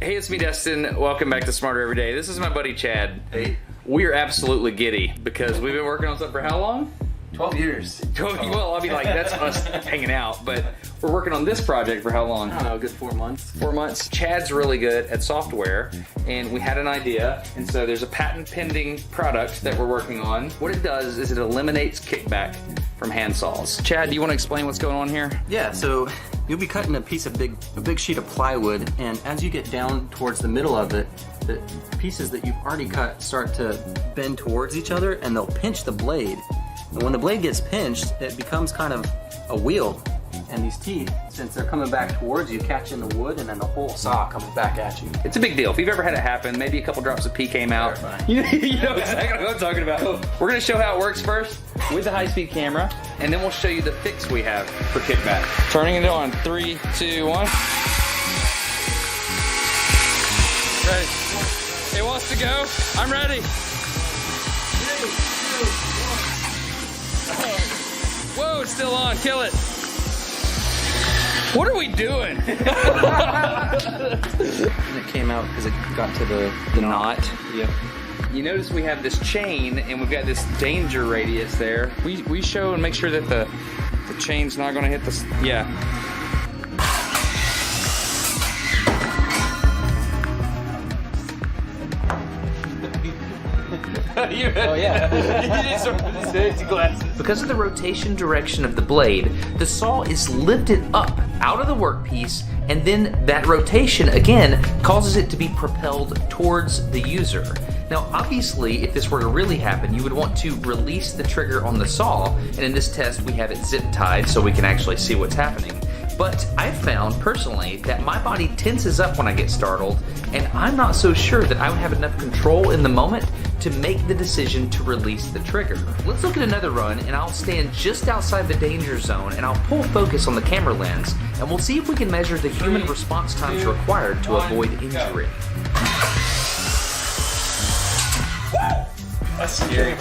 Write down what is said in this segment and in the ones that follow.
Hey, it's me, Destin. Welcome back to Smarter Every Day. This is my buddy, Chad. Hey. We're absolutely giddy because we've been working on something for how long? 12 years. Well, I mean, like, that's us hanging out, but we're working on this project for how long? I don't know, a good 4 months. 4 months. Chad's really good at software, and we had an idea, and so there's a patent pending product that we're working on. What it does is it eliminates kickback from hand saws. Chad, do you want to explain what's going on here? Yeah, so you'll be cutting a big sheet of plywood, and as you get down towards the middle of it, the pieces that you've already cut start to bend towards each other, and they'll pinch the blade. And when the blade gets pinched, it becomes kind of a wheel. And these teeth, since they're coming back towards you, catch in the wood, and then the whole saw comes back at you. It's a big deal. If you've ever had it happen, maybe a couple drops of pee came out. You know exactly what I'm talking about. We're gonna show how it works first with the high-speed camera, and then we'll show you the fix we have for kickback. Turning it on, 3, 2, 1. Ready? It wants to go. I'm ready. 3, 2, 1. Whoa, it's still on. Kill it. What are we doing? And it came out because it got to the knot. Yep. You notice we have this chain and we've got this danger radius there. We show and make sure that the chain's not going to hit the... Yeah. Oh yeah. You need some safety glasses. Because of the rotation direction of the blade, the saw is lifted up out of the workpiece, and then that rotation again causes it to be propelled towards the user. Now obviously, if this were to really happen, you would want to release the trigger on the saw, and in this test we have it zip tied so we can actually see what's happening. But I've found, personally, that my body tenses up when I get startled, and I'm not so sure that I would have enough control in the moment to make the decision to release the trigger. Let's look at another run, and I'll stand just outside the danger zone, and I'll pull focus on the camera lens, and we'll see if we can measure the human response times required to avoid injury. That's scary.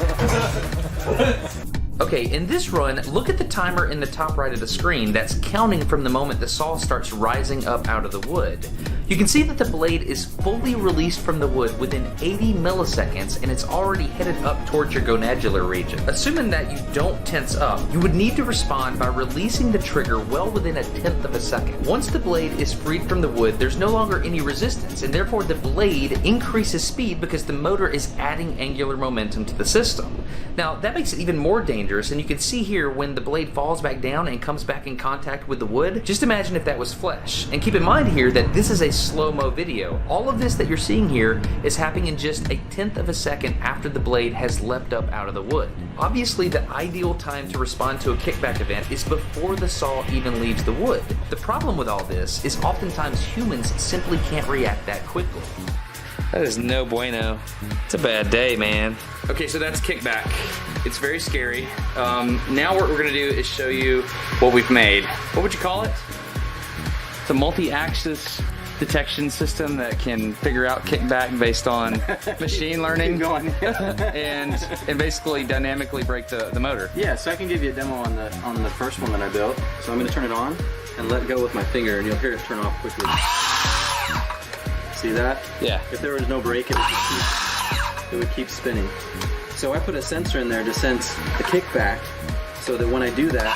Okay, in this run, look at the timer in the top right of the screen that's counting from the moment the saw starts rising up out of the wood. You can see that the blade is fully released from the wood within 80 milliseconds, and it's already headed up towards your gonadular region. Assuming that you don't tense up, you would need to respond by releasing the trigger well within 1/10 of a second. Once the blade is freed from the wood, there's no longer any resistance, and therefore the blade increases speed because the motor is adding angular momentum to the system. Now, that makes it even more dangerous, and you can see here when the blade falls back down and comes back in contact with the wood. Just imagine if that was flesh. And keep in mind here that this is a slow-mo video. All of this that you're seeing here is happening in just 1/10 of a second after the blade has leapt up out of the wood. Obviously, the ideal time to respond to a kickback event is before the saw even leaves the wood. The problem with all this is oftentimes humans simply can't react that quickly. That is no bueno. It's a bad day, man. Okay, so that's kickback. It's very scary. Now what we're gonna do is show you what we've made. What would you call it? It's a multi-axis detection system that can figure out kickback based on machine learning. Keep going. and basically dynamically break the motor. Yeah, so I can give you a demo on the first one that I built. So I'm gonna turn it on and let go with my finger, and you'll hear it turn off quickly. See that? Yeah. If there was no brake, it would keep spinning. So I put a sensor in there to sense the kickback, so that when I do that,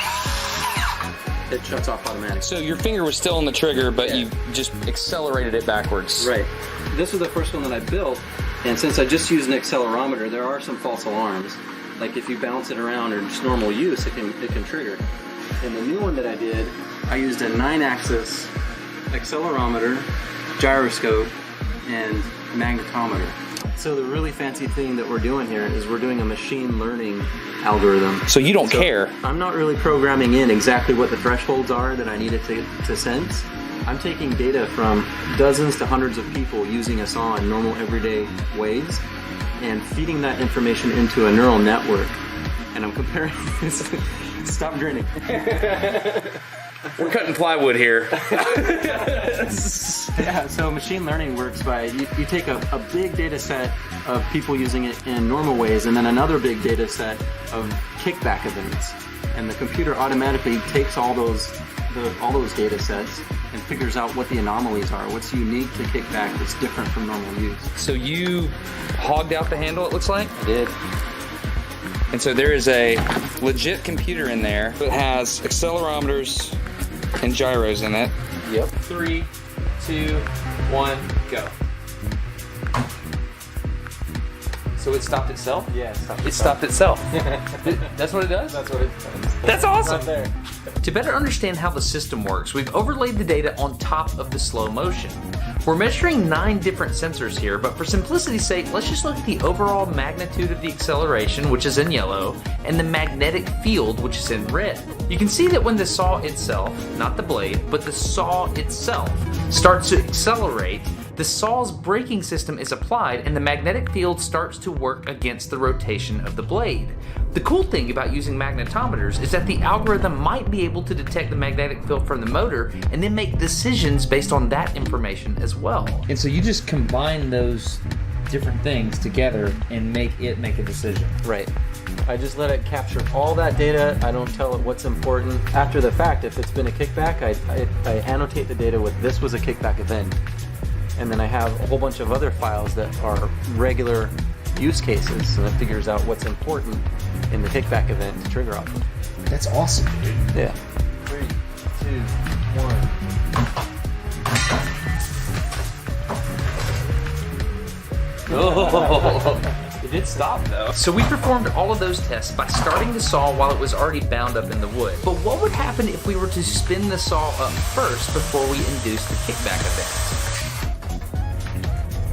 it shuts off automatically. So your finger was still on the trigger, but you just accelerated it backwards. Right. This was the first one that I built, and since I just used an accelerometer, there are some false alarms. Like if you bounce it around or just normal use, it can trigger. And the new one that I did, I used a 9-axis accelerometer, gyroscope, and magnetometer. So the really fancy thing that we're doing here is we're doing a machine learning algorithm. So you don't care. I'm not really programming in exactly what the thresholds are that I need it to sense. I'm taking data from dozens to hundreds of people using a saw in normal everyday ways and feeding that information into a neural network. And I'm comparing this. Stop grinning. We're cutting plywood here. Yeah, so machine learning works by, you take a big data set of people using it in normal ways, and then another big data set of kickback events. And the computer automatically takes all those all those data sets and figures out what the anomalies are, what's unique to Kickback that's different from normal use. So you hogged out the handle, it looks like? I did. And so there is a legit computer in there that has accelerometers and gyros in it. Yep. 3, 2, 1, go. So it stopped itself? Yeah, it stopped itself. That's what it does? That's what it does. That's awesome. Right there. To better understand how the system works, we've overlaid the data on top of the slow motion. We're measuring 9 different sensors here, but for simplicity's sake, let's just look at the overall magnitude of the acceleration, which is in yellow, and the magnetic field, which is in red. You can see that when the saw itself, not the blade, but the saw itself, starts to accelerate, the saw's braking system is applied and the magnetic field starts to work against the rotation of the blade. The cool thing about using magnetometers is that the algorithm might be able to detect the magnetic field from the motor and then make decisions based on that information as well. And so you just combine those different things together and make a decision. Right. I just let it capture all that data. I don't tell it what's important. After the fact, if it's been a kickback, I annotate the data with this was a kickback event. And then I have a whole bunch of other files that are regular use cases, so that figures out what's important in the kickback event to trigger off of. That's awesome, dude. Yeah. 3, 2, 1. Oh, it did stop though. So we performed all of those tests by starting the saw while it was already bound up in the wood. But what would happen if we were to spin the saw up first before we induced the kickback event?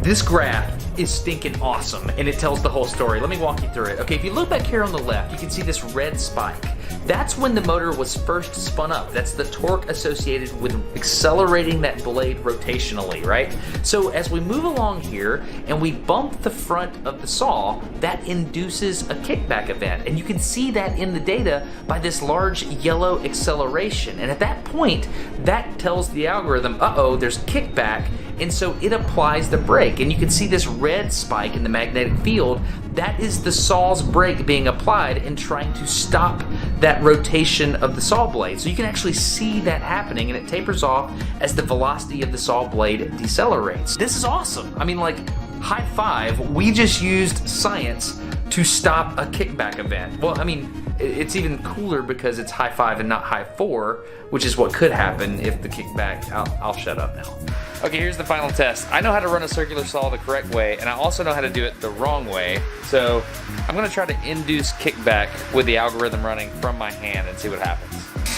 This graph is stinking awesome, and it tells the whole story. Let me walk you through it. Okay, if you look back here on the left, you can see this red spike. That's when the motor was first spun up. That's the torque associated with accelerating that blade rotationally, right? So as we move along here and we bump the front of the saw, that induces a kickback event. And you can see that in the data by this large yellow acceleration. And at that point, that tells the algorithm, uh-oh, there's kickback, and so it applies the brake. And you can see this red spike in the magnetic field. That is the saw's brake being applied and trying to stop that rotation of the saw blade. So you can actually see that happening, and it tapers off as the velocity of the saw blade decelerates. This is awesome. I mean, like, high five, we just used science to stop a kickback event. Well, I mean, it's even cooler because it's high five and not high four, which is what could happen if the kickback, I'll shut up now. Okay, here's the final test. I know how to run a circular saw the correct way, and I also know how to do it the wrong way. So I'm gonna try to induce kickback with the algorithm running from my hand and see what happens. Okay,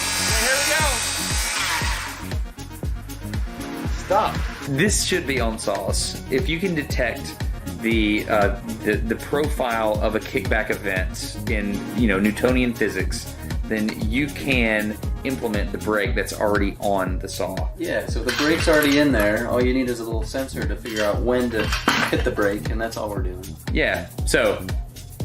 here we go. Stop. This should be on saws. If you can detect the profile of a kickback event in Newtonian physics, then you can implement the brake that's already on the saw. Yeah, so the brake's already in there. All you need is a little sensor to figure out when to hit the brake, and that's all we're doing. Yeah, so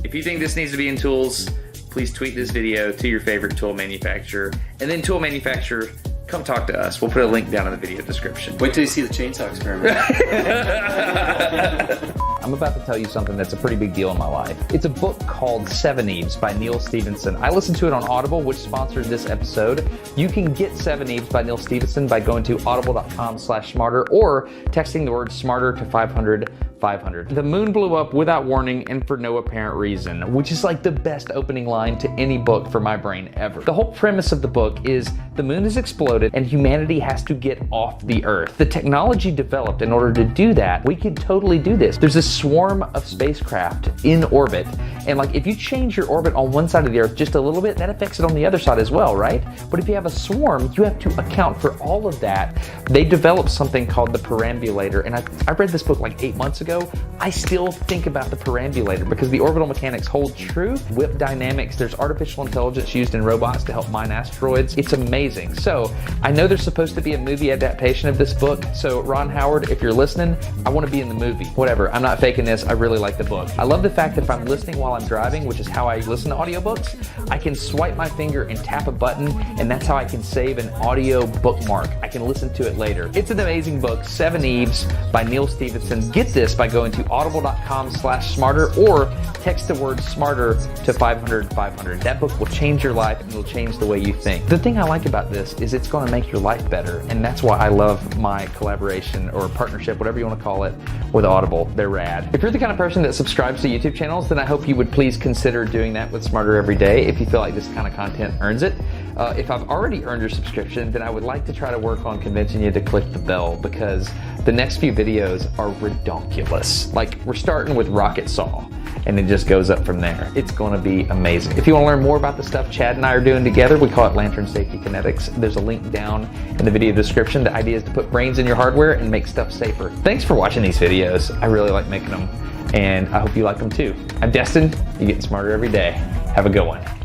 if you think this needs to be in tools, please tweet this video to your favorite tool manufacturer, and then tool manufacturer, come talk to us. We'll put a link down in the video description. Wait till you see the chainsaw experiment. I'm about to tell you something that's a pretty big deal in my life. It's a book called Seven Eves by Neil Stephenson. I listened to it on Audible, which sponsored this episode. You can get Seven Eves by Neil Stephenson by going to audible.com/smarter or texting the word smarter to 500 500. The moon blew up without warning and for no apparent reason, which is like the best opening line to any book for my brain ever. The whole premise of the book is the moon has exploded and humanity has to get off the earth. The technology developed in order to do that, we could totally do this. There's a swarm of spacecraft in orbit, and like if you change your orbit on one side of the earth just a little bit, that affects it on the other side as well, right? But if you have a swarm, you have to account for all of that. They developed something called the perambulator, and I read this book like 8 months ago. I still think about the perambulator because the orbital mechanics hold true. Whip dynamics, there's artificial intelligence used in robots to help mine asteroids. It's amazing. So I know there's supposed to be a movie adaptation of this book. So Ron Howard, if you're listening, I want to be in the movie. Whatever, I'm not taking this, I really like the book. I love the fact that if I'm listening while I'm driving, which is how I listen to audiobooks, I can swipe my finger and tap a button, and that's how I can save an audio bookmark. I can listen to it later. It's an amazing book, 7 Eves by Neil Stephenson. Get this by going to audible.com/smarter or text the word smarter to 500-500. That book will change your life and it'll change the way you think. The thing I like about this is it's going to make your life better, and that's why I love my collaboration or partnership, whatever you want to call it, with Audible. They're rad. If you're the kind of person that subscribes to YouTube channels, then I hope you would please consider doing that with Smarter Every Day if you feel like this kind of content earns it. If I've already earned your subscription, then I would like to try to work on convincing you to click the bell, because the next few videos are redonkulous. Like, we're starting with Rocket Saw, and it just goes up from there. It's going to be amazing. If you want to learn more about the stuff Chad and I are doing together, we call it Lantern Safety Kinetics. There's a link down in the video description. The idea is to put brains in your hardware and make stuff safer. Thanks for watching these videos. I really like making them, and I hope you like them too. I'm Destin. You're getting smarter every day. Have a good one.